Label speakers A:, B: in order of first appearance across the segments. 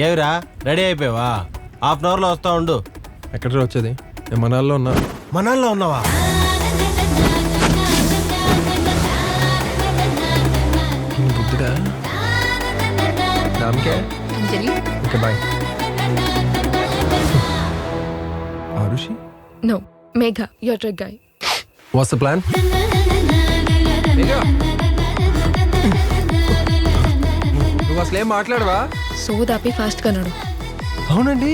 A: ఏవిరా ready అయిపోయావా? Half an అవర్లో వస్తా ఉండు.
B: ఎక్కడ వచ్చేది? నేను మనాల్లో ఉన్నా.
A: మనాల్లో ఉన్నావా?
B: బుద్ధిగా దానికే okay bye. Arushi
C: No, Megha, you're a guy.
B: What's the plan? నువ్వు అసలు ఏం మాట్లాడవా?
C: సో దాపి ఫాస్ట్ గా నడు.
B: అవునండి,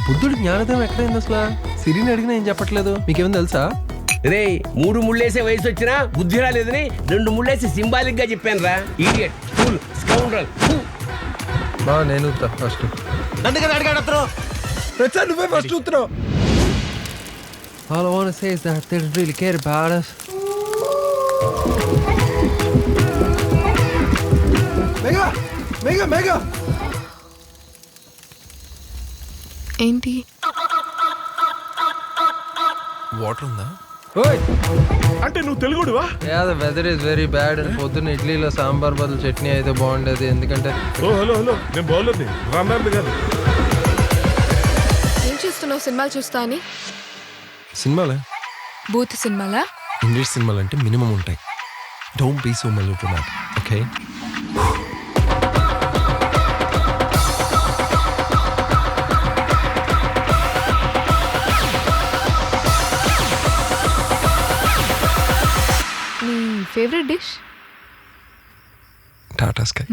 B: బుద్ధుడి జ్ఞానోదయం ఎక్కడైంది అసలు? సిరిని అడిగినా ఏం చెప్పట్లేదు. మీకేమైనా తెలుసా?
D: రే 3 ముళ్ళేసే వయసు వచ్చినా బుద్ధి రాలేదని 2 ముళ్ళేసి సింబాలిక్ గా చెప్పాను రా. Idiot, fool, scoundrel.
B: బా నేను ఫస్ట్
A: నన్ను కదా అడిగాడు అతను.
B: నువ్వే ఫస్ట్ ఉత్తరం. All I want to say is that they don't really care about us. Mega! Mega! Mega!
C: ఏంటి?
B: వాటర్ ఉందా? ఓయ్,
E: అంటే నువ్వు తెలుగుడువా?
B: Yeah the weather is very bad. And పొద్దున్న ఇడ్లీలో సాంబార్ బదులు చట్నీ అయితే బాగుండేది. ఎందుకంటే
E: ఓ హలో నేను బాగోలేదు, రామ్నాథ్ గారు.
C: ఏం చూస్తున్నావు? సినిమాలు చూస్తా అని?
B: సినిమాలే,
C: బూత్ సినిమాలా?
B: ఇంగ్లీష్ సినిమాలు అంటే మినిమం ఉంటాయి. Don't be so melodramatic, okay?
C: నీ ఫేవరెట్ డిష్?
B: టాటా స్కై.